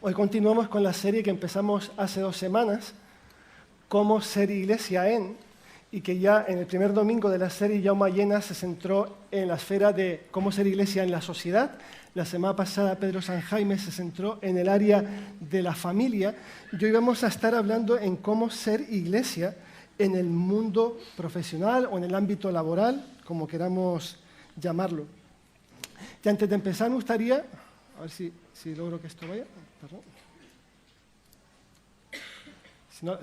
Hoy continuamos con la serie que empezamos hace 2 semanas, Cómo ser iglesia en, y que ya en el primer domingo de la serie Jaume Llena se centró en la esfera de cómo ser iglesia en la sociedad. La semana pasada Pedro San Jaime se centró en el área de la familia y hoy vamos a estar hablando en cómo ser iglesia en el mundo profesional o en el ámbito laboral, como queramos llamarlo. Y antes de empezar me gustaría, a ver si logro que esto vaya, perdón.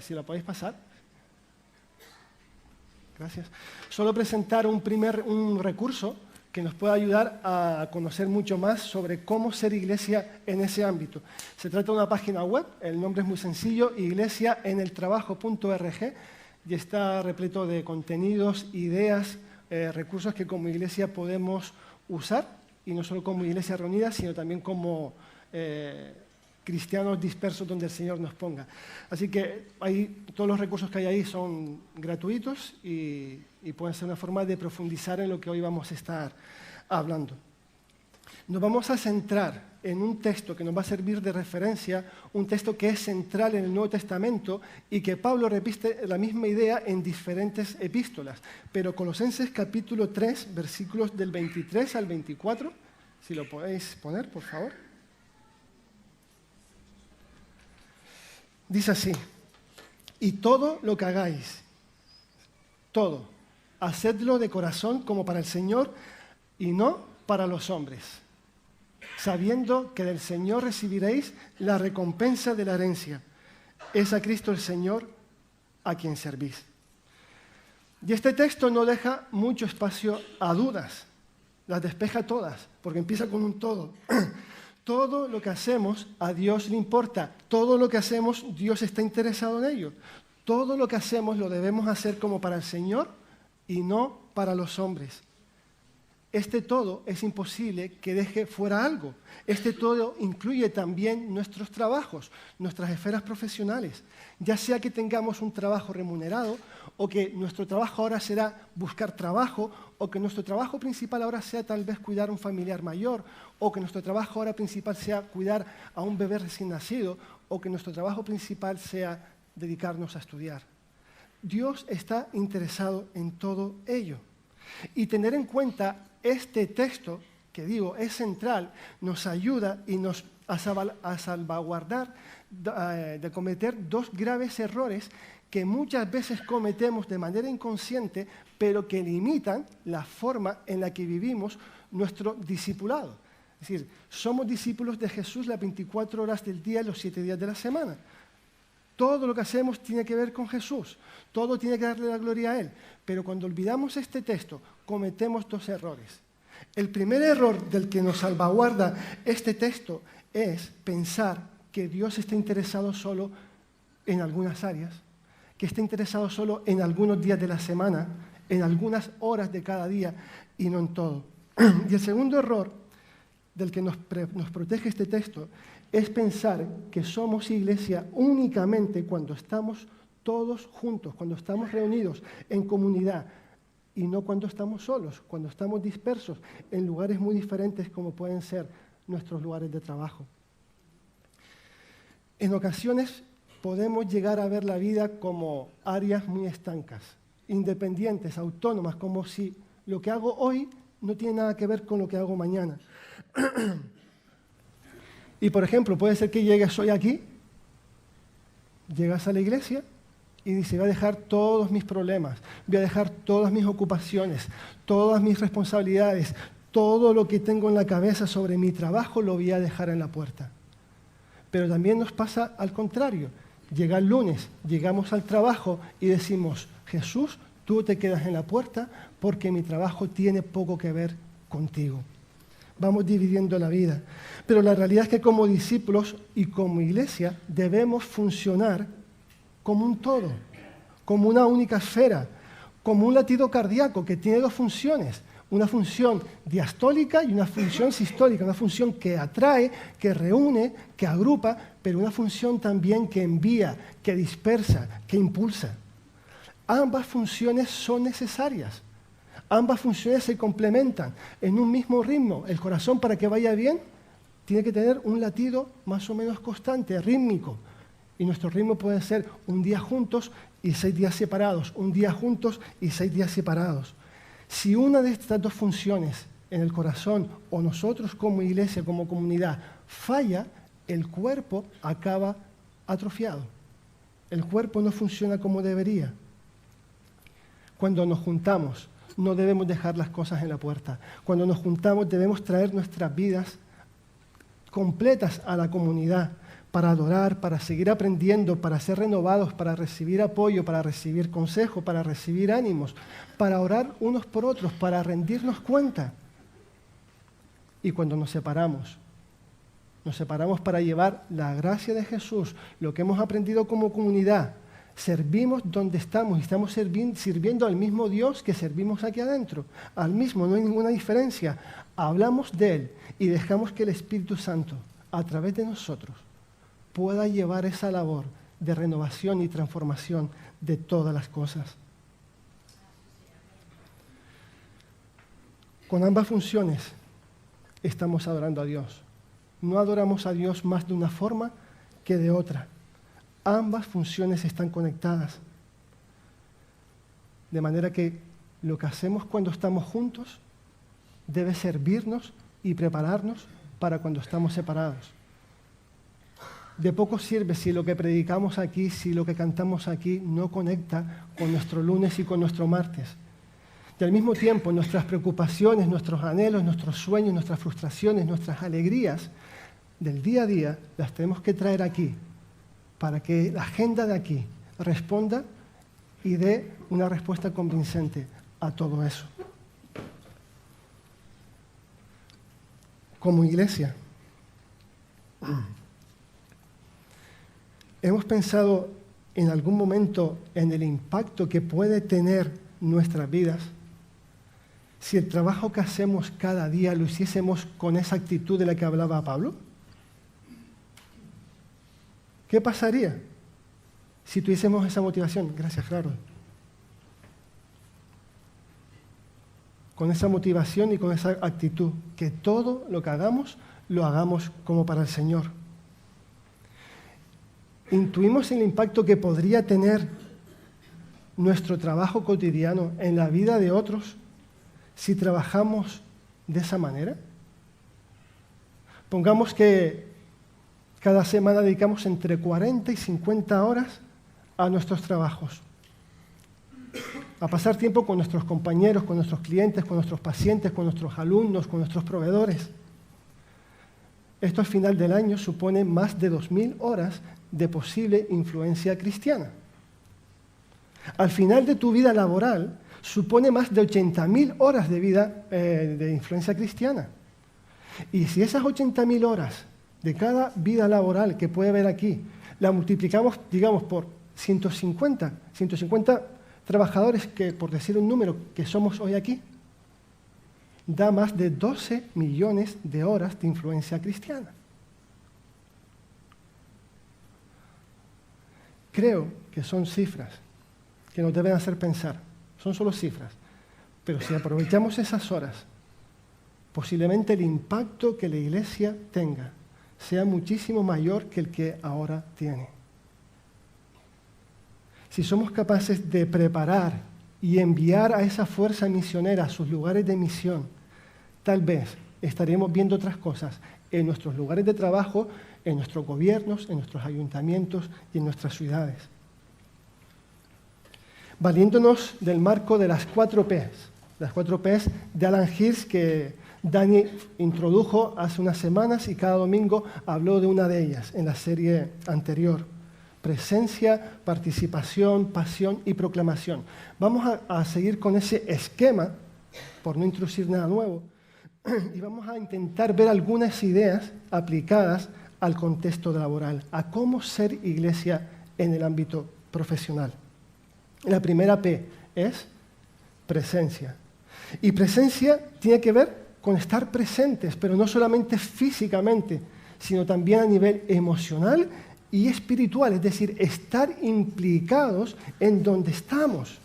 Si la podéis pasar. Gracias. Solo presentar un recurso que nos pueda ayudar a conocer mucho más sobre cómo ser iglesia en ese ámbito. Se trata de una página web, el nombre es muy sencillo, iglesiaeneltrabajo.org, y está repleto de contenidos, ideas, recursos que como iglesia podemos usar, y no solo como iglesia reunida, sino también como cristianos dispersos donde el Señor nos ponga. Así que todos los recursos que hay ahí son gratuitos y pueden ser una forma de profundizar en lo que hoy vamos a estar hablando. Nos vamos a centrar en un texto que nos va a servir de referencia, un texto que es central en el Nuevo Testamento y que Pablo repite la misma idea en diferentes epístolas. Pero Colosenses capítulo 3, versículos del 23 al 24, si lo podéis poner, por favor. Dice así: y todo lo que hagáis, todo, hacedlo de corazón como para el Señor y no para los hombres, sabiendo que del Señor recibiréis la recompensa de la herencia. Es a Cristo el Señor a quien servís. Y este texto no deja mucho espacio a dudas, las despeja todas, porque empieza con un todo. Todo lo que hacemos a Dios le importa, todo lo que hacemos Dios está interesado en ello. Todo lo que hacemos lo debemos hacer como para el Señor y no para los hombres. Este todo es imposible que deje fuera algo. Este todo incluye también nuestros trabajos, nuestras esferas profesionales. Ya sea que tengamos un trabajo remunerado o que nuestro trabajo ahora será buscar trabajo o que nuestro trabajo principal ahora sea tal vez cuidar a un familiar mayor o que nuestro trabajo ahora principal sea cuidar a un bebé recién nacido o que nuestro trabajo principal sea dedicarnos a estudiar. Dios está interesado en todo ello. Y tener en cuenta este texto, que digo, es central, nos ayuda y nos a salvaguardar de cometer 2 graves errores que muchas veces cometemos de manera inconsciente, pero que limitan la forma en la que vivimos nuestro discipulado. Es decir, somos discípulos de Jesús las 24 horas del día y los 7 días de la semana. Todo lo que hacemos tiene que ver con Jesús, todo tiene que darle la gloria a Él. Pero cuando olvidamos este texto, cometemos 2 errores. El primer error del que nos salvaguarda este texto es pensar que Dios está interesado solo en algunas áreas, que está interesado solo en algunos días de la semana, en algunas horas de cada día y no en todo. Y el segundo error del que nos protege este texto es pensar que somos iglesia únicamente cuando estamos todos juntos, cuando estamos reunidos en comunidad y no cuando estamos solos, cuando estamos dispersos en lugares muy diferentes como pueden ser nuestros lugares de trabajo. En ocasiones podemos llegar a ver la vida como áreas muy estancas, independientes, autónomas, como si lo que hago hoy no tiene nada que ver con lo que hago mañana. Y por ejemplo, puede ser que llegues hoy aquí, llegas a la iglesia y dices, voy a dejar todos mis problemas, voy a dejar todas mis ocupaciones, todas mis responsabilidades, todo lo que tengo en la cabeza sobre mi trabajo lo voy a dejar en la puerta. Pero también nos pasa al contrario. Llega el lunes, llegamos al trabajo y decimos, Jesús, tú te quedas en la puerta porque mi trabajo tiene poco que ver contigo. Vamos dividiendo la vida. Pero la realidad es que como discípulos y como iglesia debemos funcionar como un todo, como una única esfera, como un latido cardíaco que tiene 2 funciones, una función diastólica y una función sistólica, una función que atrae, que reúne, que agrupa, pero una función también que envía, que dispersa, que impulsa. Ambas funciones son necesarias. Ambas funciones se complementan en un mismo ritmo. El corazón, para que vaya bien, tiene que tener un latido más o menos constante, rítmico. Y nuestro ritmo puede ser un día juntos y 6 días separados, un día juntos y 6 días separados. Si una de estas dos funciones en el corazón o nosotros como iglesia, como comunidad, falla, el cuerpo acaba atrofiado. El cuerpo no funciona como debería. Cuando nos juntamos, no debemos dejar las cosas en la puerta. Cuando nos juntamos, debemos traer nuestras vidas completas a la comunidad para adorar, para seguir aprendiendo, para ser renovados, para recibir apoyo, para recibir consejo, para recibir ánimos, para orar unos por otros, para rendirnos cuenta. Y cuando nos separamos para llevar la gracia de Jesús, lo que hemos aprendido como comunidad, servimos donde estamos y estamos sirviendo al mismo Dios que servimos aquí adentro, al mismo, no hay ninguna diferencia. Hablamos de Él y dejamos que el Espíritu Santo, a través de nosotros, pueda llevar esa labor de renovación y transformación de todas las cosas. Con ambas funciones estamos adorando a Dios. No adoramos a Dios más de una forma que de otra. Ambas funciones están conectadas. De manera que lo que hacemos cuando estamos juntos debe servirnos y prepararnos para cuando estamos separados. De poco sirve si lo que predicamos aquí, si lo que cantamos aquí no conecta con nuestro lunes y con nuestro martes. Y al mismo tiempo nuestras preocupaciones, nuestros anhelos, nuestros sueños, nuestras frustraciones, nuestras alegrías del día a día las tenemos que traer aquí para que la agenda de aquí responda y dé una respuesta convincente a todo eso. Como iglesia, ¿hemos pensado en algún momento en el impacto que puede tener nuestras vidas si el trabajo que hacemos cada día lo hiciésemos con esa actitud de la que hablaba Pablo? ¿Qué pasaría si tuviésemos esa motivación? Gracias, Claro. Con esa motivación y con esa actitud, que todo lo que hagamos, lo hagamos como para el Señor. ¿Intuimos el impacto que podría tener nuestro trabajo cotidiano en la vida de otros si trabajamos de esa manera? Pongamos que cada semana dedicamos entre 40 y 50 horas a nuestros trabajos, a pasar tiempo con nuestros compañeros, con nuestros clientes, con nuestros pacientes, con nuestros alumnos, con nuestros proveedores. Esto al final del año supone más de 2.000 horas de posible influencia cristiana. Al final de tu vida laboral supone más de 80.000 horas de vida de influencia cristiana. Y si esas 80.000 horas de cada vida laboral que puede haber aquí, la multiplicamos, digamos, por 150 trabajadores, que por decir un número que somos hoy aquí, da más de 12 millones de horas de influencia cristiana. Creo que son cifras que nos deben hacer pensar. Son solo cifras. Pero si aprovechamos esas horas, posiblemente el impacto que la Iglesia tenga sea muchísimo mayor que el que ahora tiene. Si somos capaces de preparar y enviar a esa fuerza misionera a sus lugares de misión, tal vez estaremos viendo otras cosas en nuestros lugares de trabajo, en nuestros gobiernos, en nuestros ayuntamientos y en nuestras ciudades. Valiéndonos del marco de las 4 Ps, las 4 Ps de Alan Hirsch que Dani introdujo hace unas semanas y cada domingo habló de una de ellas en la serie anterior. Presencia, participación, pasión y proclamación. Vamos a seguir con ese esquema, por no introducir nada nuevo, y vamos a intentar ver algunas ideas aplicadas al contexto laboral, a cómo ser iglesia en el ámbito profesional. La primera P es presencia. Y presencia tiene que ver con estar presentes, pero no solamente físicamente, sino también a nivel emocional y espiritual, es decir, estar implicados en donde estamos.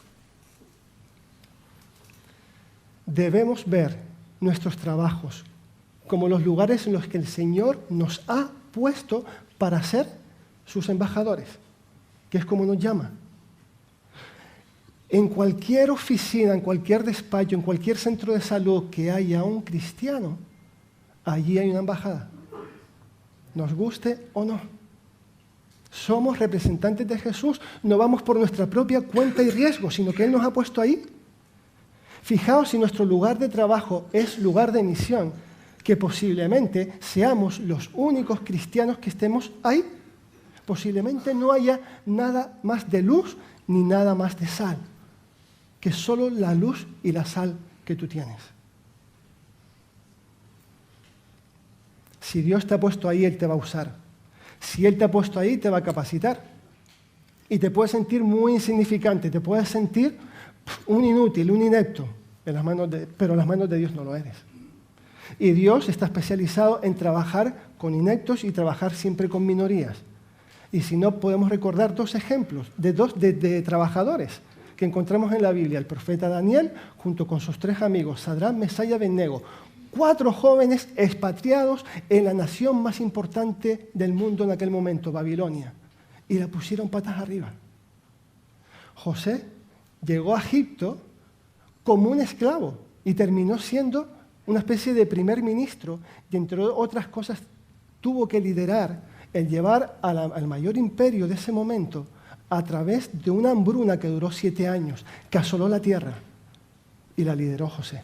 Debemos ver nuestros trabajos como los lugares en los que el Señor nos ha puesto para ser sus embajadores, que es como nos llama. En cualquier oficina, en cualquier despacho, en cualquier centro de salud que haya un cristiano, allí hay una embajada, nos guste o no. Somos representantes de Jesús, no vamos por nuestra propia cuenta y riesgo, sino que Él nos ha puesto ahí. Fijaos si nuestro lugar de trabajo es lugar de misión, que posiblemente seamos los únicos cristianos que estemos ahí. Posiblemente no haya nada más de luz ni nada más de sal, que solo la luz y la sal que tú tienes. Si Dios te ha puesto ahí, Él te va a usar. Si Él te ha puesto ahí, te va a capacitar. Y te puedes sentir muy insignificante, te puedes sentir un inútil, un inepto, pero en las manos de Dios no lo eres. Y Dios está especializado en trabajar con ineptos y trabajar siempre con minorías. Y si no, podemos recordar dos ejemplos de trabajadores que encontramos en la Biblia. El profeta Daniel, junto con sus 3 amigos, Sadrach, Mesach y Abednego, 4 jóvenes expatriados en la nación más importante del mundo en aquel momento, Babilonia, y la pusieron patas arriba. José llegó a Egipto como un esclavo y terminó siendo una especie de primer ministro y, entre otras cosas, tuvo que liderar el llevar al mayor imperio de ese momento a través de una hambruna que duró 7 años, que asoló la tierra, y la lideró José.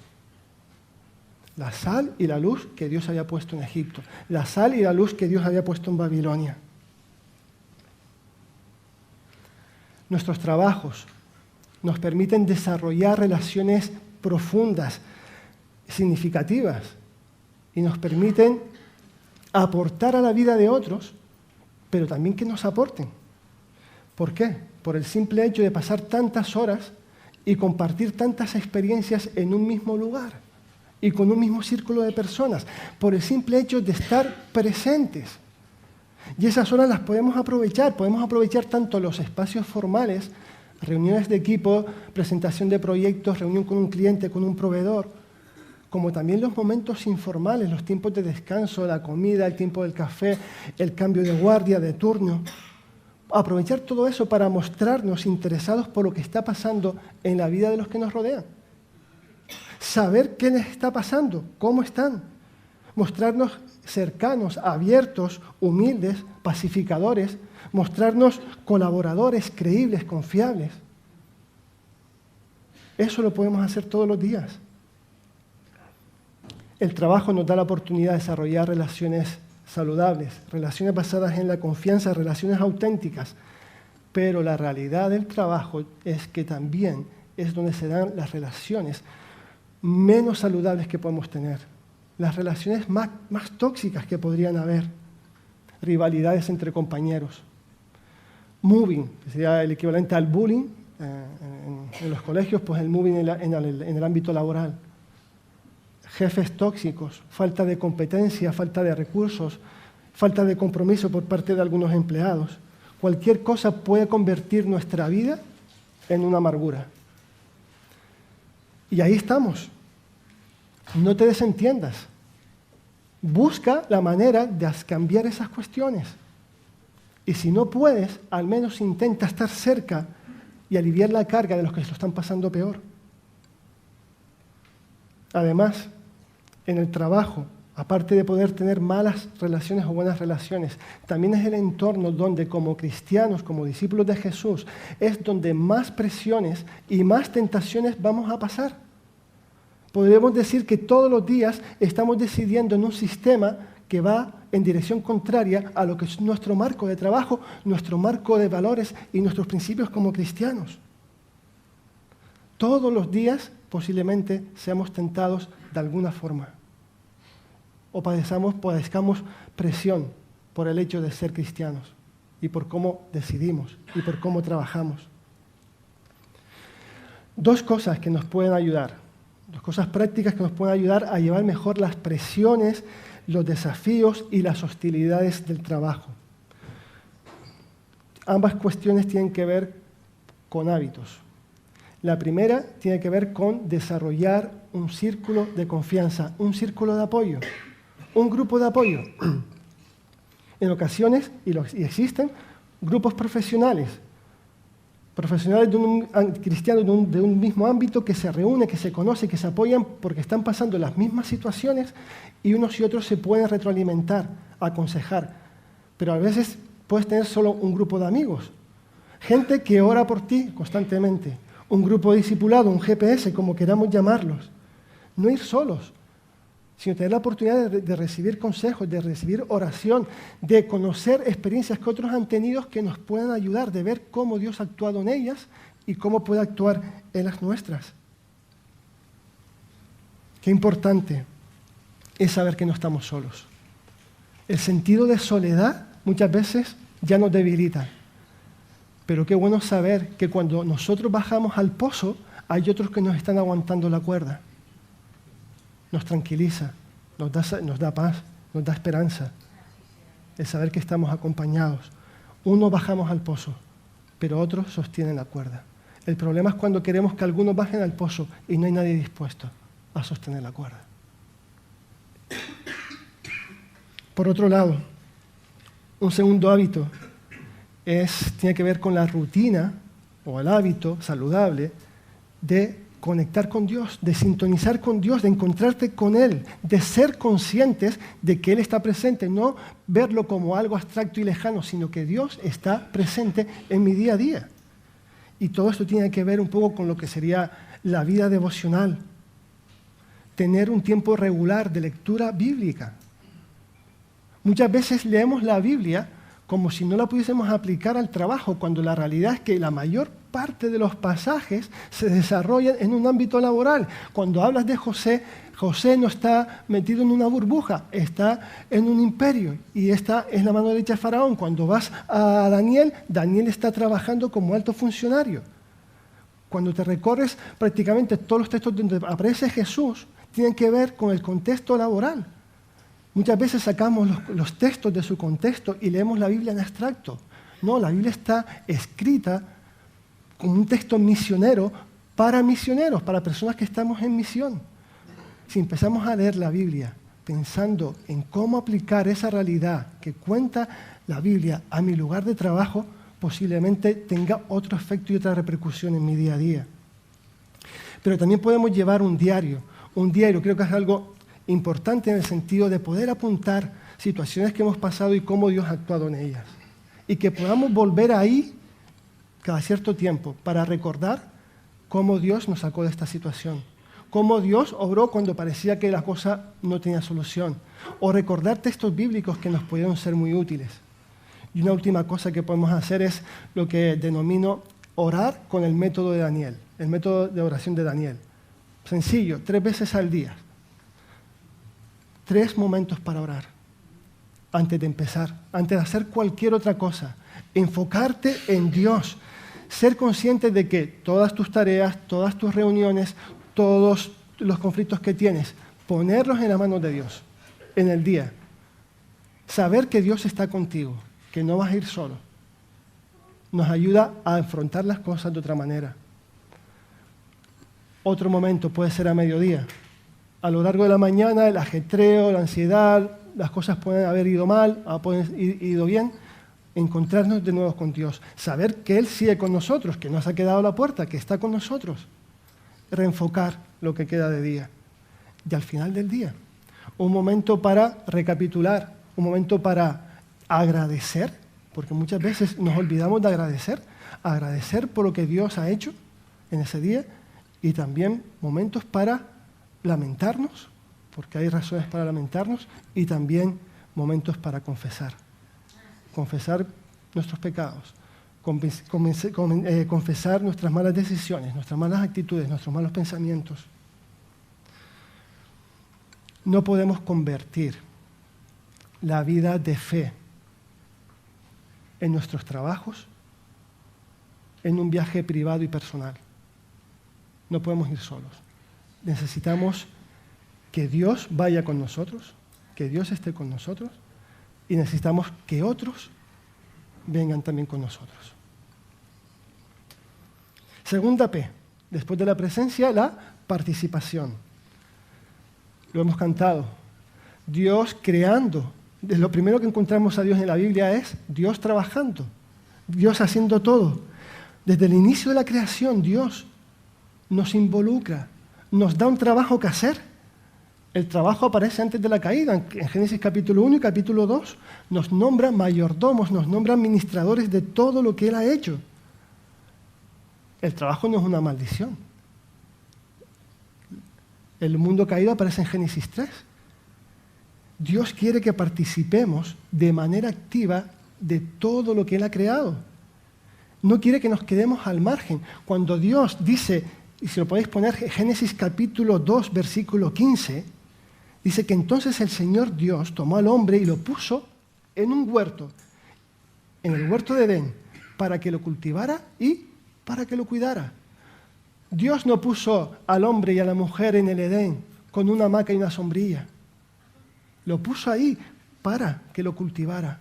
La sal y la luz que Dios había puesto en Egipto. La sal y la luz que Dios había puesto en Babilonia. Nuestros trabajos nos permiten desarrollar relaciones profundas, significativas, y nos permiten aportar a la vida de otros, pero también que nos aporten. ¿Por qué? Por el simple hecho de pasar tantas horas y compartir tantas experiencias en un mismo lugar y con un mismo círculo de personas, por el simple hecho de estar presentes. Y esas horas las podemos aprovechar tanto los espacios formales, reuniones de equipo, presentación de proyectos, reunión con un cliente, con un proveedor, como también los momentos informales, los tiempos de descanso, la comida, el tiempo del café, el cambio de guardia, de turno. Aprovechar todo eso para mostrarnos interesados por lo que está pasando en la vida de los que nos rodean. Saber qué les está pasando, cómo están. Mostrarnos cercanos, abiertos, humildes, pacificadores. Mostrarnos colaboradores, creíbles, confiables. Eso lo podemos hacer todos los días. El trabajo nos da la oportunidad de desarrollar relaciones saludables, relaciones basadas en la confianza, relaciones auténticas. Pero la realidad del trabajo es que también es donde se dan las relaciones menos saludables que podemos tener, las relaciones más tóxicas que podrían haber, rivalidades entre compañeros. Moving, que sería el equivalente al bullying en los colegios, pues el moving en el ámbito laboral. Jefes tóxicos, falta de competencia, falta de recursos, falta de compromiso por parte de algunos empleados. Cualquier cosa puede convertir nuestra vida en una amargura. Y ahí estamos. No te desentiendas. Busca la manera de cambiar esas cuestiones. Y si no puedes, al menos intenta estar cerca y aliviar la carga de los que se lo están pasando peor. Además, en el trabajo, aparte de poder tener malas relaciones o buenas relaciones, también es el entorno donde como cristianos, como discípulos de Jesús, es donde más presiones y más tentaciones vamos a pasar. Podríamos decir que todos los días estamos decidiendo en un sistema que va en dirección contraria a lo que es nuestro marco de trabajo, nuestro marco de valores y nuestros principios como cristianos. Todos los días posiblemente seamos tentados de alguna forma o padezcamos presión por el hecho de ser cristianos y por cómo decidimos y por cómo trabajamos. 2 cosas que nos pueden ayudar, 2 cosas prácticas que nos pueden ayudar a llevar mejor las presiones, los desafíos y las hostilidades del trabajo. Ambas cuestiones tienen que ver con hábitos. La primera tiene que ver con desarrollar un círculo de confianza, un círculo de apoyo. Un grupo de apoyo. En ocasiones, y existen, grupos profesionales cristianos de un mismo ámbito que se reúnen, que se conocen, que se apoyan porque están pasando las mismas situaciones y unos y otros se pueden retroalimentar, aconsejar. Pero a veces puedes tener solo un grupo de amigos, gente que ora por ti constantemente, un grupo de discipulado, un GPS, como queramos llamarlos. No ir solos, sino tener la oportunidad de recibir consejos, de recibir oración, de conocer experiencias que otros han tenido que nos puedan ayudar, de ver cómo Dios ha actuado en ellas y cómo puede actuar en las nuestras. Qué importante es saber que no estamos solos. El sentido de soledad muchas veces ya nos debilita, pero qué bueno saber que cuando nosotros bajamos al pozo, hay otros que nos están aguantando la cuerda. Nos tranquiliza, nos da paz, nos da esperanza. El saber que estamos acompañados. Unos bajamos al pozo, pero otros sostienen la cuerda. El problema es cuando queremos que algunos bajen al pozo y no hay nadie dispuesto a sostener la cuerda. Por otro lado, un segundo hábito tiene que ver con la rutina o el hábito saludable de conectar con Dios, de sintonizar con Dios, de encontrarte con Él, de ser conscientes de que Él está presente, no verlo como algo abstracto y lejano, sino que Dios está presente en mi día a día. Y todo esto tiene que ver un poco con lo que sería la vida devocional, tener un tiempo regular de lectura bíblica. Muchas veces leemos la Biblia como si no la pudiésemos aplicar al trabajo, cuando la realidad es que la mayor parte de los pasajes se desarrollan en un ámbito laboral. Cuando hablas de José, José no está metido en una burbuja, está en un imperio y esta es la mano derecha de Faraón. Cuando vas a Daniel, Daniel está trabajando como alto funcionario. Cuando te recorres prácticamente todos los textos donde aparece Jesús, tienen que ver con el contexto laboral. Muchas veces sacamos los textos de su contexto y leemos la Biblia en abstracto. No, la Biblia está escrita como un texto misionero, para personas que estamos en misión. Si empezamos a leer la Biblia pensando en cómo aplicar esa realidad que cuenta la Biblia a mi lugar de trabajo, posiblemente tenga otro efecto y otra repercusión en mi día a día. Pero también podemos llevar un diario. Un diario creo que es algo importante en el sentido de poder apuntar situaciones que hemos pasado y cómo Dios ha actuado en ellas. Y que podamos volver ahí cada cierto tiempo para recordar cómo Dios nos sacó de esta situación, cómo Dios obró cuando parecía que la cosa no tenía solución, o recordar textos bíblicos que nos pudieron ser muy útiles. Y una última cosa que podemos hacer es lo que denomino orar con el método de Daniel, el método de oración de Daniel. Sencillo, 3 veces al día. 3 momentos para orar antes de empezar, antes de hacer cualquier otra cosa. Enfocarte en Dios. Ser consciente de que todas tus tareas, todas tus reuniones, todos los conflictos que tienes, ponerlos en las manos de Dios en el día. Saber que Dios está contigo, que no vas a ir solo. Nos ayuda a afrontar las cosas de otra manera. Otro momento puede ser a mediodía. A lo largo de la mañana, el ajetreo, la ansiedad, las cosas pueden haber ido mal, pueden haber ido bien. Encontrarnos de nuevo con Dios. Saber que Él sigue con nosotros, que no se ha quedado a la puerta, que está con nosotros. Reenfocar lo que queda de día. Y al final del día, un momento para recapitular, un momento para agradecer, porque muchas veces nos olvidamos de agradecer por lo que Dios ha hecho en ese día, y también momentos para lamentarnos, porque hay razones para lamentarnos, y también momentos para confesar nuestros pecados, confesar nuestras malas decisiones, nuestras malas actitudes, nuestros malos pensamientos. No podemos convertir la vida de fe en nuestros trabajos en un viaje privado y personal. No podemos ir solos. Necesitamos que Dios vaya con nosotros, que Dios esté con nosotros, y necesitamos que otros vengan también con nosotros. Segunda P, después de la presencia, la participación. Lo hemos cantado. Dios creando. Lo primero que encontramos a Dios en la Biblia es Dios trabajando, Dios haciendo todo. Desde el inicio de la creación, Dios nos involucra, nos da un trabajo que hacer. El trabajo aparece antes de la caída. En Génesis capítulo 1 y capítulo 2 nos nombra mayordomos, nos nombra administradores de todo lo que Él ha hecho. El trabajo no es una maldición. El mundo caído aparece en Génesis 3. Dios quiere que participemos de manera activa de todo lo que Él ha creado. No quiere que nos quedemos al margen. Cuando Dios dice, y si lo podéis poner, Génesis capítulo 2, versículo 15, dice que entonces el Señor Dios tomó al hombre y lo puso en un huerto, en el huerto de Edén, para que lo cultivara y para que lo cuidara. Dios no puso al hombre y a la mujer en el Edén con una hamaca y una sombrilla. Lo puso ahí para que lo cultivara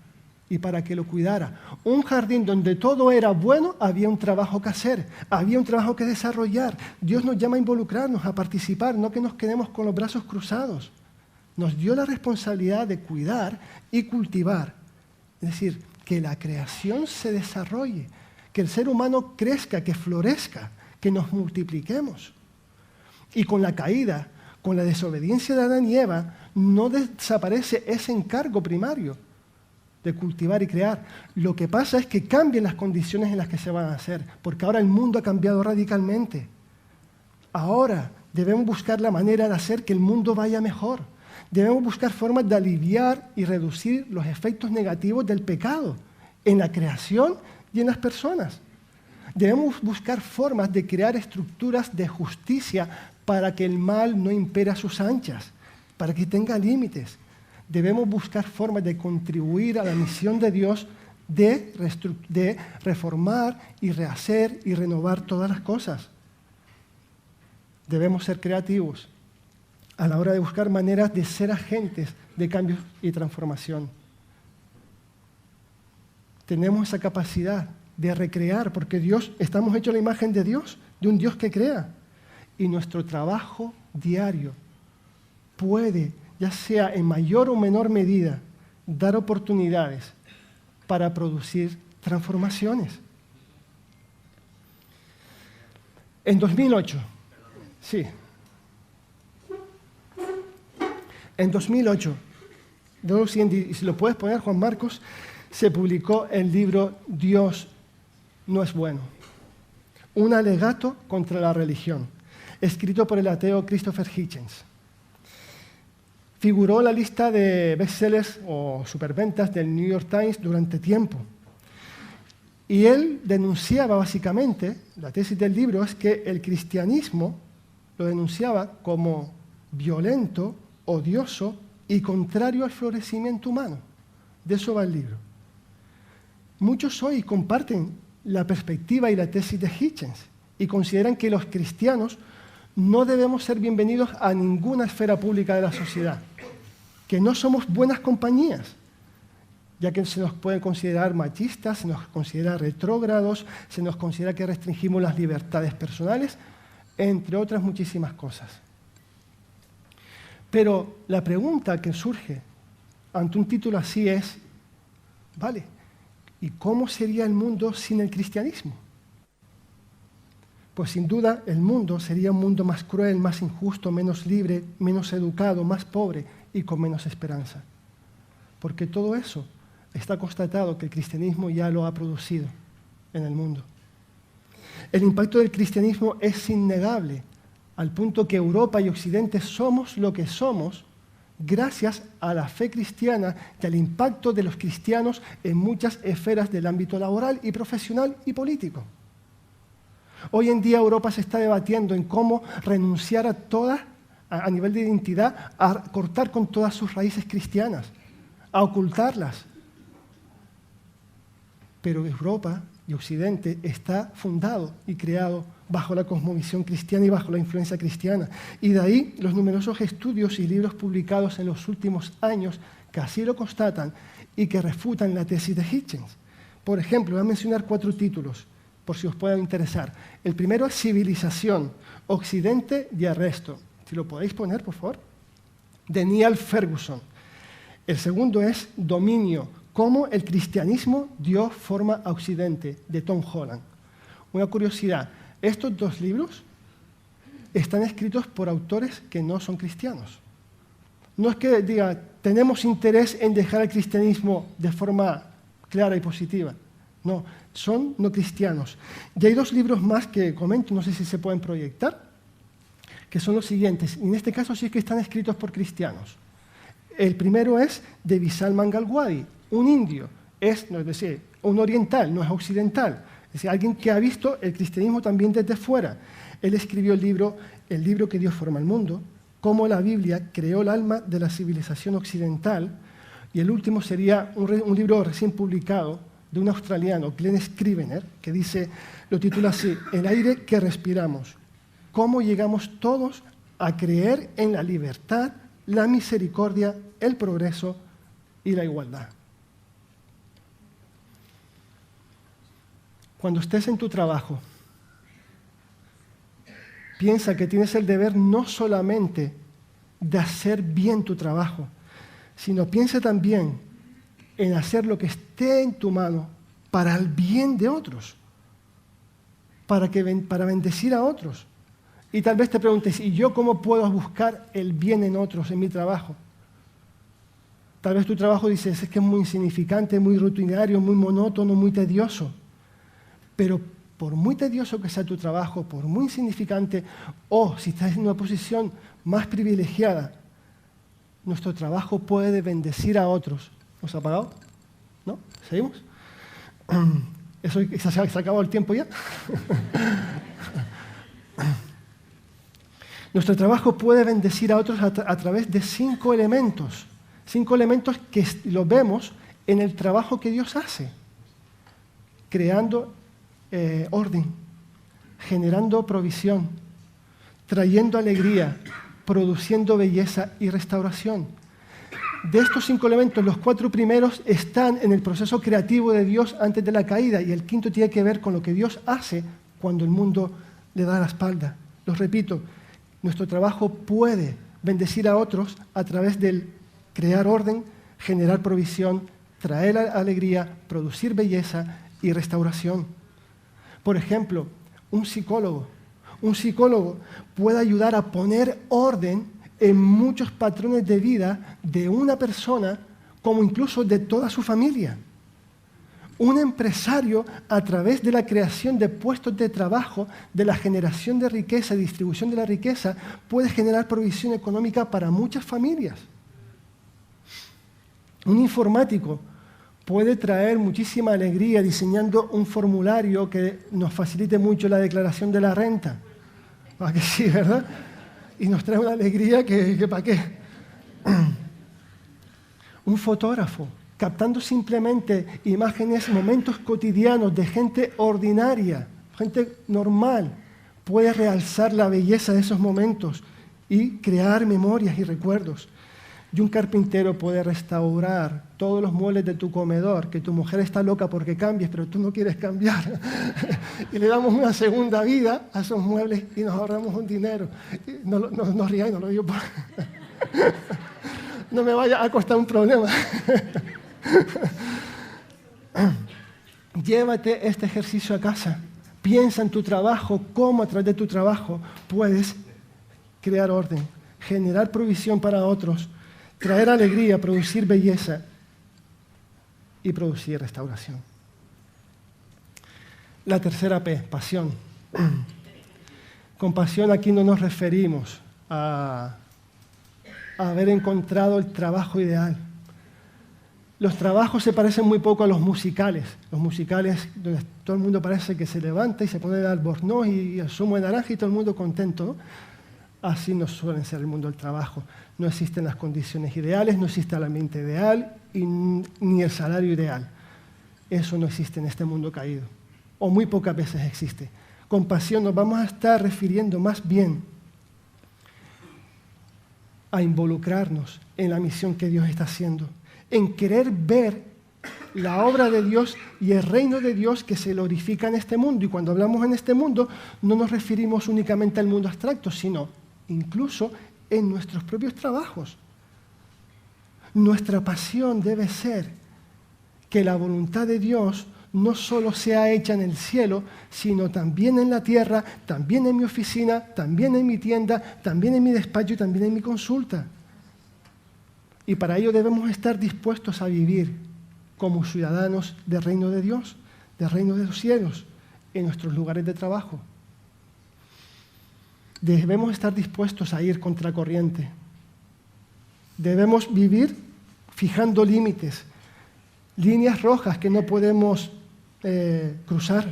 y para que lo cuidara. Un jardín donde todo era bueno, había un trabajo que hacer, había un trabajo que desarrollar. Dios nos llama a involucrarnos, a participar, no que nos quedemos con los brazos cruzados. Nos dio la responsabilidad de cuidar y cultivar. Es decir, que la creación se desarrolle, que el ser humano crezca, que florezca, que nos multipliquemos. Y con la caída, con la desobediencia de Adán y Eva, no desaparece ese encargo primario de cultivar y crear. Lo que pasa es que cambian las condiciones en las que se van a hacer, porque ahora el mundo ha cambiado radicalmente. Ahora debemos buscar la manera de hacer que el mundo vaya mejor. Debemos buscar formas de aliviar y reducir los efectos negativos del pecado en la creación y en las personas. Debemos buscar formas de crear estructuras de justicia para que el mal no impere a sus anchas, para que tenga límites. Debemos buscar formas de contribuir a la misión de Dios de reformar y rehacer y renovar todas las cosas. Debemos ser creativos a la hora de buscar maneras de ser agentes de cambio y transformación. Tenemos esa capacidad de recrear, porque estamos hechos a la imagen de Dios, de un Dios que crea. Y nuestro trabajo diario puede, ya sea en mayor o menor medida, dar oportunidades para producir transformaciones. En 2008, sí. En 2008, y si lo puedes poner, Juan Marcos, se publicó el libro Dios no es bueno, un alegato contra la religión, escrito por el ateo Christopher Hitchens. Figuró en la lista de bestsellers o superventas del New York Times durante tiempo. Y él denunciaba básicamente, la tesis del libro es que el cristianismo lo denunciaba como violento, odioso y contrario al florecimiento humano. De eso va el libro. Muchos hoy comparten la perspectiva y la tesis de Hitchens y consideran que los cristianos no debemos ser bienvenidos a ninguna esfera pública de la sociedad, que no somos buenas compañías, ya que se nos puede considerar machistas, se nos considera retrógrados, se nos considera que restringimos las libertades personales, entre otras muchísimas cosas. Pero la pregunta que surge ante un título así es, vale, ¿y cómo sería el mundo sin el cristianismo? Pues sin duda el mundo sería un mundo más cruel, más injusto, menos libre, menos educado, más pobre y con menos esperanza. Porque todo eso está constatado que el cristianismo ya lo ha producido en el mundo. El impacto del cristianismo es innegable, al punto que Europa y Occidente somos lo que somos gracias a la fe cristiana y al impacto de los cristianos en muchas esferas del ámbito laboral y profesional y político. Hoy en día Europa se está debatiendo en cómo renunciar a todas, a nivel de identidad, a cortar con todas sus raíces cristianas, a ocultarlas. Pero Europa y Occidente está fundado y creado bajo la cosmovisión cristiana y bajo la influencia cristiana. Y de ahí los numerosos estudios y libros publicados en los últimos años que así lo constatan y que refutan la tesis de Hitchens. Por ejemplo, voy a mencionar 4 títulos, por si os puedan interesar. El primero es Civilización, Occidente y Arresto. Si lo podéis poner, por favor. De Niall Ferguson. El segundo es Dominio, cómo el cristianismo dio forma a Occidente, de Tom Holland. Una curiosidad, estos dos libros están escritos por autores que no son cristianos. No es que diga, tenemos interés en dejar el cristianismo de forma clara y positiva. No, son no cristianos. Y hay dos libros más que comento, no sé si se pueden proyectar, que son los siguientes. En este caso sí que están escritos por cristianos. El primero es de Vishal Mangalwadi, un indio, es decir, un oriental, no es occidental. Es decir, alguien que ha visto el cristianismo también desde fuera. Él escribió el libro que dio forma al mundo, cómo la Biblia creó el alma de la civilización occidental. Y el último sería un libro recién publicado de un australiano, Glenn Scrivener, que dice, lo titula así, El aire que respiramos. Cómo llegamos todos a creer en la libertad, la misericordia, el progreso y la igualdad. Cuando estés en tu trabajo, piensa que tienes el deber no solamente de hacer bien tu trabajo, sino piensa también en hacer lo que esté en tu mano para el bien de otros, para bendecir a otros. Y tal vez te preguntes, ¿y yo cómo puedo buscar el bien en otros en mi trabajo? Tal vez tu trabajo dices, es que es muy insignificante, muy rutinario, muy monótono, muy tedioso. Pero por muy tedioso que sea tu trabajo, por muy insignificante, o si estás en una posición más privilegiada, nuestro trabajo puede bendecir a otros. ¿Nos ha apagado? ¿No? ¿Seguimos? ¿Eso se ha acabado el tiempo ya? Nuestro trabajo puede bendecir a otros a través de 5 elementos. 5 elementos que los vemos en el trabajo que Dios hace. Creando orden, generando provisión, trayendo alegría, produciendo belleza y restauración. De estos 5 elementos, los 4 primeros están en el proceso creativo de Dios antes de la caída y el quinto tiene que ver con lo que Dios hace cuando el mundo le da la espalda. Los repito, nuestro trabajo puede bendecir a otros a través del crear orden, generar provisión, traer alegría, producir belleza y restauración. Por ejemplo, un psicólogo puede ayudar a poner orden en muchos patrones de vida de una persona, como incluso de toda su familia. Un empresario, a través de la creación de puestos de trabajo, de la generación de riqueza y distribución de la riqueza, puede generar provisión económica para muchas familias. Un informático puede traer muchísima alegría diseñando un formulario que nos facilite mucho la declaración de la renta. ¿Para que sí, verdad? Y nos trae una alegría que ¿para qué? Un fotógrafo, captando simplemente imágenes, momentos cotidianos de gente ordinaria, gente normal, puede realzar la belleza de esos momentos y crear memorias y recuerdos. Y un carpintero puede restaurar todos los muebles de tu comedor, que tu mujer está loca porque cambies, pero tú no quieres cambiar. Y le damos una segunda vida a esos muebles y nos ahorramos un dinero. No ríais, no lo digo por... No me vaya a costar un problema. Llévate este ejercicio a casa. Piensa en tu trabajo, cómo a través de tu trabajo puedes crear orden, generar provisión para otros, traer alegría, producir belleza y producir restauración. La tercera P, pasión. Con pasión aquí no nos referimos a haber encontrado el trabajo ideal. Los trabajos se parecen muy poco a los musicales. Los musicales donde todo el mundo parece que se levanta y se pone el albornoz y el zumo de naranja y todo el mundo contento, ¿no? Así no suele ser el mundo del trabajo. No existen las condiciones ideales, no existe el ambiente ideal ni el salario ideal. Eso no existe en este mundo caído. O muy pocas veces existe. Con pasión nos vamos a estar refiriendo más bien a involucrarnos en la misión que Dios está haciendo, en querer ver la obra de Dios y el reino de Dios que se glorifica en este mundo. Y cuando hablamos en este mundo, no nos referimos únicamente al mundo abstracto, sino incluso en nuestros propios trabajos. Nuestra pasión debe ser que la voluntad de Dios no solo sea hecha en el cielo, sino también en la tierra, también en mi oficina, también en mi tienda, también en mi despacho y también en mi consulta. Y para ello debemos estar dispuestos a vivir como ciudadanos del reino de Dios, del reino de los cielos, en nuestros lugares de trabajo. Debemos estar dispuestos a ir contracorriente. Debemos vivir fijando límites, líneas rojas que no podemos cruzar.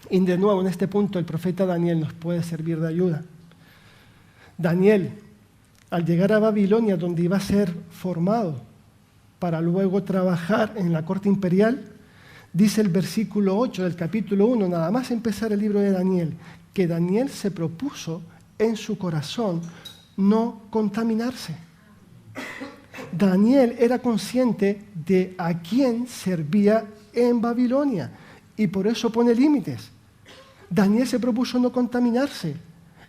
Y de nuevo, en este punto, el profeta Daniel nos puede servir de ayuda. Daniel, al llegar a Babilonia, donde iba a ser formado para luego trabajar en la corte imperial, dice el versículo 8 del capítulo 1, nada más empezar el libro de Daniel, que Daniel se propuso en su corazón no contaminarse. Daniel era consciente de a quién servía en Babilonia y por eso pone límites. Daniel se propuso no contaminarse.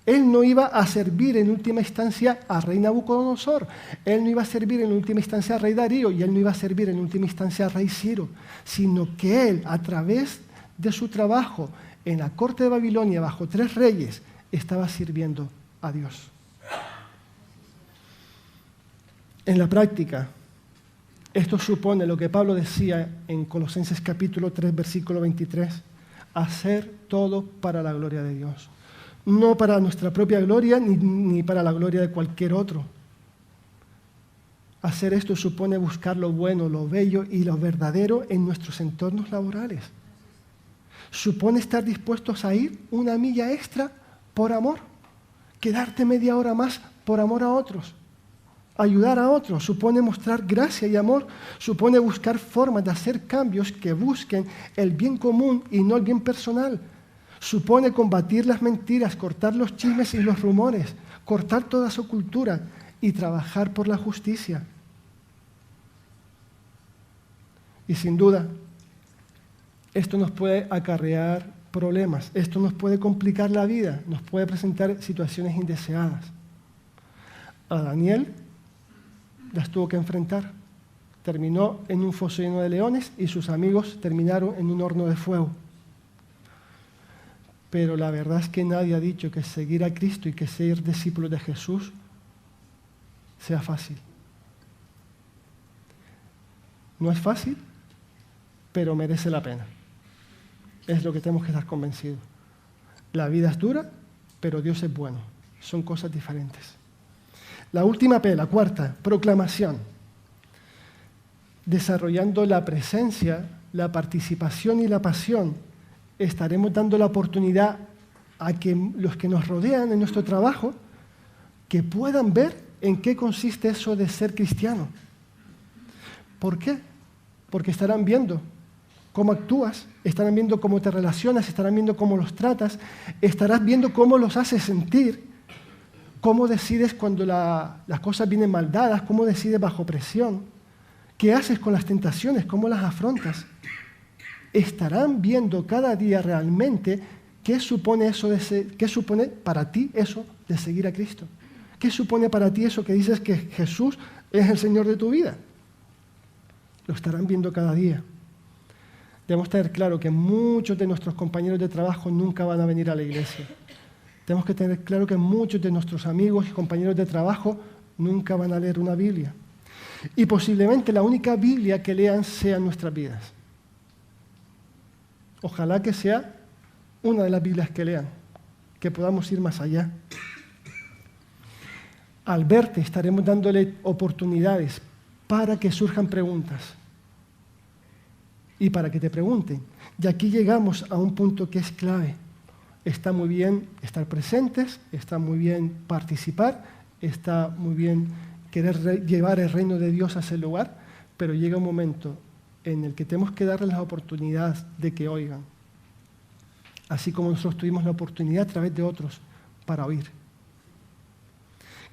Él no iba a servir en última instancia al rey Nabucodonosor. Él no iba a servir en última instancia al rey Darío y él no iba a servir en última instancia al rey Ciro, sino que él, a través de su trabajo en la corte de Babilonia bajo 3 reyes, estaba sirviendo a Dios. En la práctica, esto supone lo que Pablo decía en Colosenses capítulo 3, versículo 23, hacer todo para la gloria de Dios. No para nuestra propia gloria ni para la gloria de cualquier otro. Hacer esto supone buscar lo bueno, lo bello y lo verdadero en nuestros entornos laborales. Supone estar dispuestos a ir una milla extra por amor, quedarte media hora más por amor a otros. Ayudar a otros supone mostrar gracia y amor, supone buscar formas de hacer cambios que busquen el bien común y no el bien personal. Supone combatir las mentiras, cortar los chismes y los rumores, cortar toda su cultura y trabajar por la justicia. Y sin duda, esto nos puede acarrear problemas, esto nos puede complicar la vida, nos puede presentar situaciones indeseadas. A Daniel las tuvo que enfrentar. Terminó en un foso lleno de leones y sus amigos terminaron en un horno de fuego. Pero la verdad es que nadie ha dicho que seguir a Cristo y que ser discípulo de Jesús sea fácil. No es fácil, pero merece la pena. Es lo que tenemos que estar convencidos. La vida es dura, pero Dios es bueno. Son cosas diferentes. La última P, la cuarta, proclamación. Desarrollando la presencia, la participación y la pasión, estaremos dando la oportunidad a que los que nos rodean en nuestro trabajo, que puedan ver en qué consiste eso de ser cristiano. ¿Por qué? Porque estarán viendo cómo actúas, estarán viendo cómo te relacionas, estarán viendo cómo los tratas, estarás viendo cómo los haces sentir, cómo decides cuando las cosas vienen mal dadas, cómo decides bajo presión, qué haces con las tentaciones, cómo las afrontas. Estarán viendo cada día realmente qué supone qué supone para ti eso de seguir a Cristo. ¿Qué supone para ti eso que dices que Jesús es el Señor de tu vida? Lo estarán viendo cada día. Debemos tener claro que muchos de nuestros compañeros de trabajo nunca van a venir a la iglesia. Tenemos que tener claro que muchos de nuestros amigos y compañeros de trabajo nunca van a leer una Biblia. Y posiblemente la única Biblia que lean sea nuestras vidas. Ojalá que sea una de las Biblias que lean, que podamos ir más allá. Al verte estaremos dándole oportunidades para que surjan preguntas y para que te pregunten. Y aquí llegamos a un punto que es clave. Está muy bien estar presentes, está muy bien participar, está muy bien querer llevar el reino de Dios a ese lugar, pero llega un momento en el que tenemos que darles la oportunidad de que oigan, así como nosotros tuvimos la oportunidad a través de otros para oír.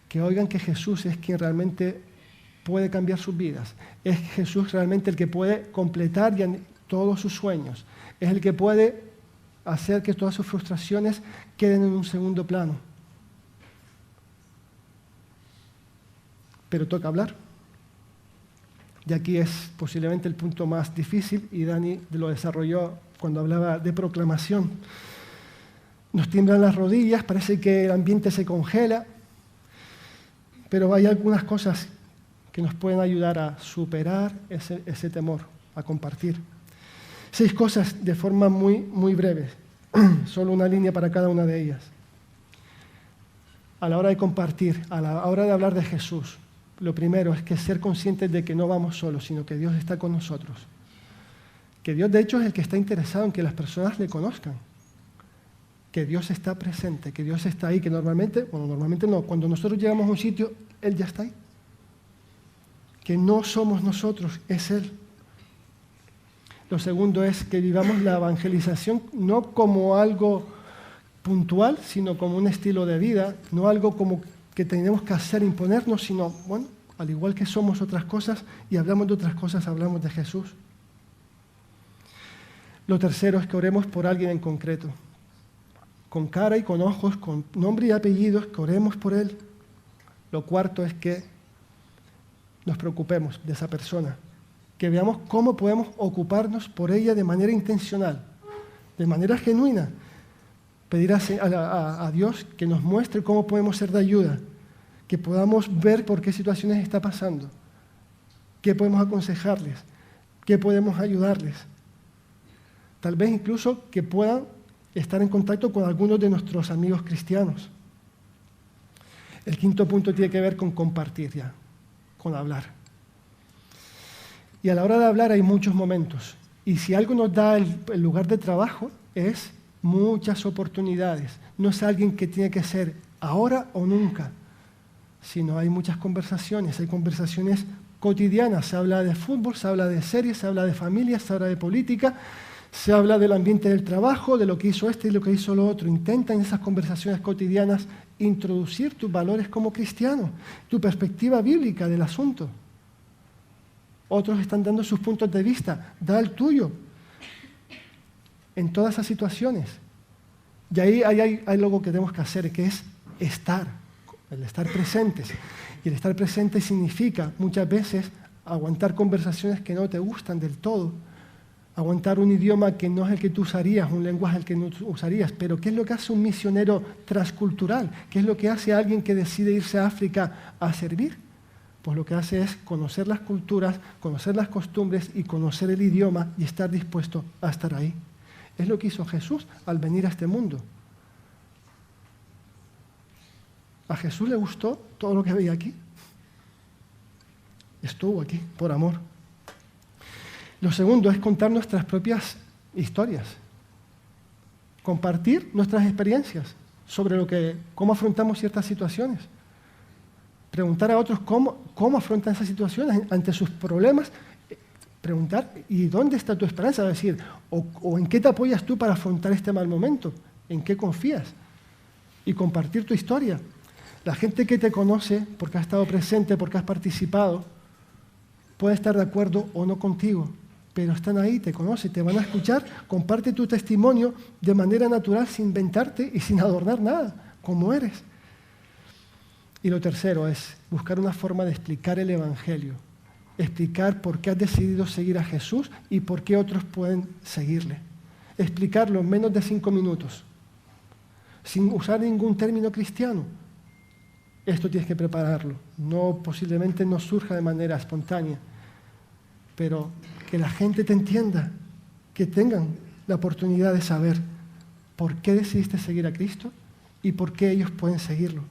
Que oigan que Jesús es quien realmente puede cambiar sus vidas, es Jesús realmente el que puede completar todos sus sueños, es el que puede hacer que todas sus frustraciones queden en un segundo plano. Pero toca hablar. Y aquí es posiblemente el punto más difícil, y Dani lo desarrolló cuando hablaba de proclamación. Nos tiemblan las rodillas, parece que el ambiente se congela, pero hay algunas cosas que nos pueden ayudar a superar ese temor, a compartir. 6 cosas de forma muy breve, solo una línea para cada una de ellas. A la hora de compartir, a la hora de hablar de Jesús, lo primero es que ser conscientes de que no vamos solos, sino que Dios está con nosotros. Que Dios, de hecho, es el que está interesado en que las personas le conozcan. Que Dios está presente, que Dios está ahí, que normalmente no, cuando nosotros llegamos a un sitio, Él ya está ahí. Que no somos nosotros, es Él. Lo segundo es que vivamos la evangelización no como algo puntual, sino como un estilo de vida, no algo como que tenemos que hacer, imponernos, sino, bueno, al igual que somos otras cosas y hablamos de otras cosas, hablamos de Jesús. Lo tercero es que oremos por alguien en concreto, con cara y con ojos, con nombre y apellidos, que oremos por él. Lo cuarto es que nos preocupemos de esa persona, que veamos cómo podemos ocuparnos por ella de manera intencional, de manera genuina. Pedir a Dios que nos muestre cómo podemos ser de ayuda, que podamos ver por qué situaciones está pasando, qué podemos aconsejarles, qué podemos ayudarles. Tal vez incluso que puedan estar en contacto con algunos de nuestros amigos cristianos. El quinto punto tiene que ver con compartir ya, con hablar. Y a la hora de hablar hay muchos momentos. Y si algo nos da el lugar de trabajo es muchas oportunidades. No es alguien que tiene que ser ahora o nunca, sino hay muchas conversaciones. Hay conversaciones cotidianas. Se habla de fútbol, se habla de series, se habla de familia, se habla de política, se habla del ambiente del trabajo, de lo que hizo este y lo que hizo lo otro. Intenta en esas conversaciones cotidianas introducir tus valores como cristiano, tu perspectiva bíblica del asunto. Otros están dando sus puntos de vista, da el tuyo en todas esas situaciones. Y ahí hay algo que tenemos que hacer, que es estar, el estar presentes. Y el estar presente significa muchas veces aguantar conversaciones que no te gustan del todo, aguantar un idioma que no es el que tú usarías, un lenguaje el que no usarías. Pero ¿qué es lo que hace un misionero transcultural? ¿Qué es lo que hace alguien que decide irse a África a servir? Pues lo que hace es conocer las culturas, conocer las costumbres y conocer el idioma y estar dispuesto a estar ahí. Es lo que hizo Jesús al venir a este mundo. ¿A Jesús le gustó todo lo que veía aquí? Estuvo aquí por amor. Lo segundo es contar nuestras propias historias. Compartir nuestras experiencias sobre cómo afrontamos ciertas situaciones. Preguntar a otros cómo afrontan esas situaciones ante sus problemas. Preguntar, ¿y dónde está tu esperanza? Es decir, o en qué te apoyas tú para afrontar este mal momento, en qué confías, y compartir tu historia. La gente que te conoce, porque ha estado presente, porque has participado, puede estar de acuerdo o no contigo, pero están ahí, te conocen, te van a escuchar. Comparte tu testimonio de manera natural, sin inventarte y sin adornar nada, como eres. Y lo tercero es buscar una forma de explicar el Evangelio. Explicar por qué has decidido seguir a Jesús y por qué otros pueden seguirle. Explicarlo en menos de 5 minutos, sin usar ningún término cristiano. Esto tienes que prepararlo. Posiblemente no surja de manera espontánea, pero que la gente te entienda, que tengan la oportunidad de saber por qué decidiste seguir a Cristo y por qué ellos pueden seguirlo.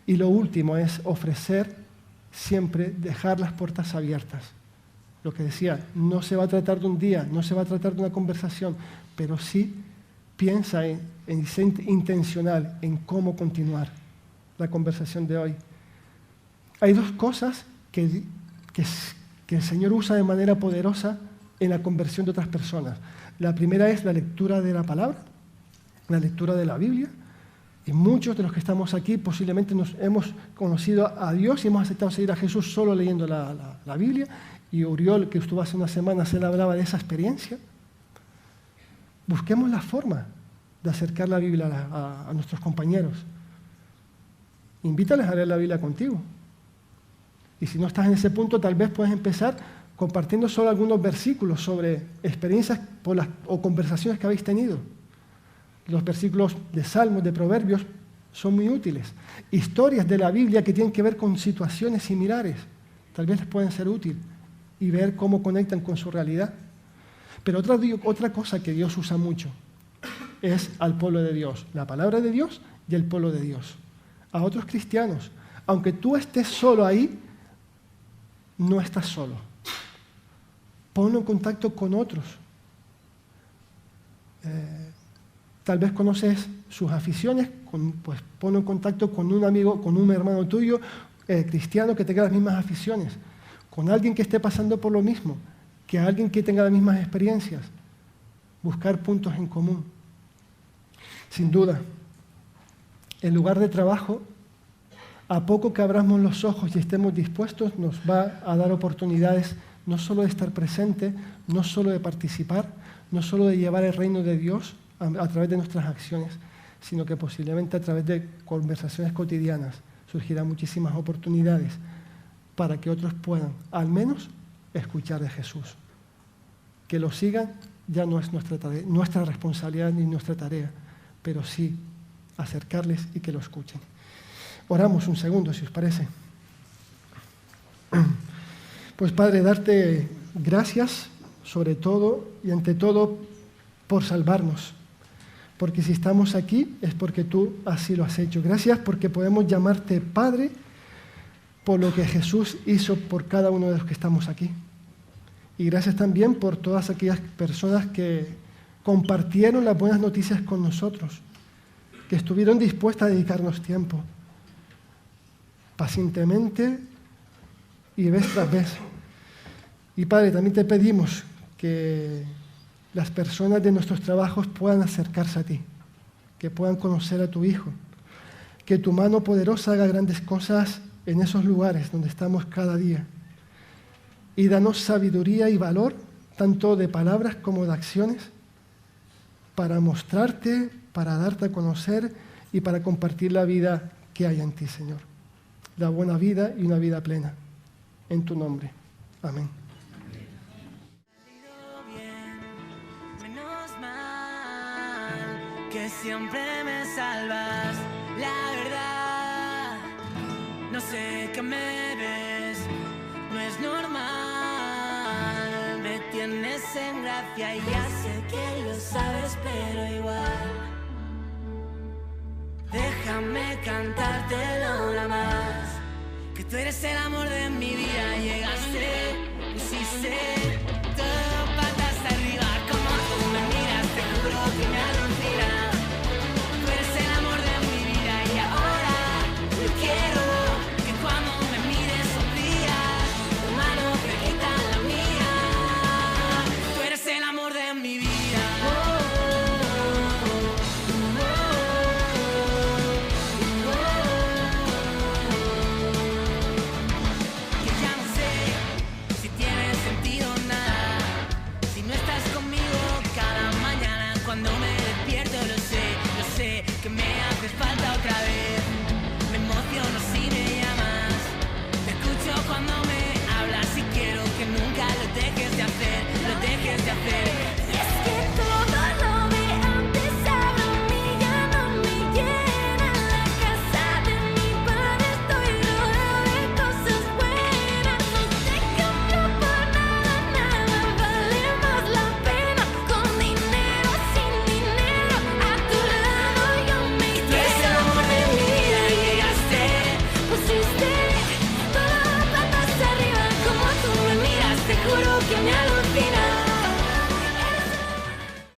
Y lo último es ofrecer siempre, dejar las puertas abiertas. Lo que decía, no se va a tratar de un día, no se va a tratar de una conversación, pero sí piensa en ser intencional en cómo continuar la conversación de hoy. Hay 2 cosas que el Señor usa de manera poderosa en la conversión de otras personas. La primera es la lectura de la palabra, la lectura de la Biblia. Y muchos de los que estamos aquí posiblemente nos hemos conocido a Dios y hemos aceptado seguir a Jesús solo leyendo la Biblia. Y Uriol, que estuvo hace unas semanas, él hablaba de esa experiencia. Busquemos la forma de acercar la Biblia a nuestros compañeros. Invítales a leer la Biblia contigo. Y si no estás en ese punto, tal vez puedes empezar compartiendo solo algunos versículos sobre experiencias o conversaciones que habéis tenido. Los versículos de Salmos, de Proverbios, son muy útiles. Historias de la Biblia que tienen que ver con situaciones similares, tal vez les pueden ser útiles y ver cómo conectan con su realidad. Pero otra cosa que Dios usa mucho es al pueblo de Dios, la palabra de Dios y el pueblo de Dios. A otros cristianos, aunque tú estés solo ahí, no estás solo. Ponlo en contacto con otros. Tal vez conoces sus aficiones, pues ponlo en contacto con un amigo, con un hermano tuyo, cristiano, que tenga las mismas aficiones, con alguien que esté pasando por lo mismo, que alguien que tenga las mismas experiencias. Buscar puntos en común. Sin duda, el lugar de trabajo, a poco que abramos los ojos y estemos dispuestos, nos va a dar oportunidades no solo de estar presente, no solo de participar, no solo de llevar el reino de Dios a través de nuestras acciones, sino que posiblemente a través de conversaciones cotidianas surgirán muchísimas oportunidades para que otros puedan, al menos, escuchar de Jesús. Que lo sigan ya no es nuestra responsabilidad ni nuestra tarea, pero sí acercarles y que lo escuchen. Oramos un segundo, si os parece. Pues Padre, darte gracias sobre todo y ante todo por salvarnos. Porque si estamos aquí es porque tú así lo has hecho. Gracias porque podemos llamarte Padre por lo que Jesús hizo por cada uno de los que estamos aquí. Y gracias también por todas aquellas personas que compartieron las buenas noticias con nosotros, que estuvieron dispuestas a dedicarnos tiempo, pacientemente y vez tras vez. Y Padre, también te pedimos que las personas de nuestros trabajos puedan acercarse a ti, que puedan conocer a tu Hijo, que tu mano poderosa haga grandes cosas en esos lugares donde estamos cada día. Y danos sabiduría y valor, tanto de palabras como de acciones, para mostrarte, para darte a conocer y para compartir la vida que hay en ti, Señor. La buena vida y una vida plena. En tu nombre. Amén. Que siempre me salvas, la verdad. No sé qué me ves, no es normal. Me tienes en gracia y ya sé que lo sabes, pero igual. Déjame cantártelo nada más. Que tú eres el amor de mi vida. Llegaste, pusiste todo patas arriba. Como tú me miras, te juro que me alucina. Tú eres el amor de mi vida y ahora yo quiero que cuando me mires sonrías. Tu mano cerquita en la mía. Tú eres el amor de mi vida. Cuando me despierto lo sé que me haces falta otra vez. Me emociono si me llamas, te escucho cuando me hablas y quiero que nunca lo dejes de hacer, lo dejes de hacer. Y es que todo lo de antes ahora a mí ya no me llena. En la casa de mi padre estoy rodeado de cosas buenas. No te cambio por nada, vale más la pena. Con dinero, sin dinero, a tu lado yo me quedo. Tú eres el amor de mi vida, llegaste, pusiste todo patas arriba. Como tú me miras, te juro que me alucinas.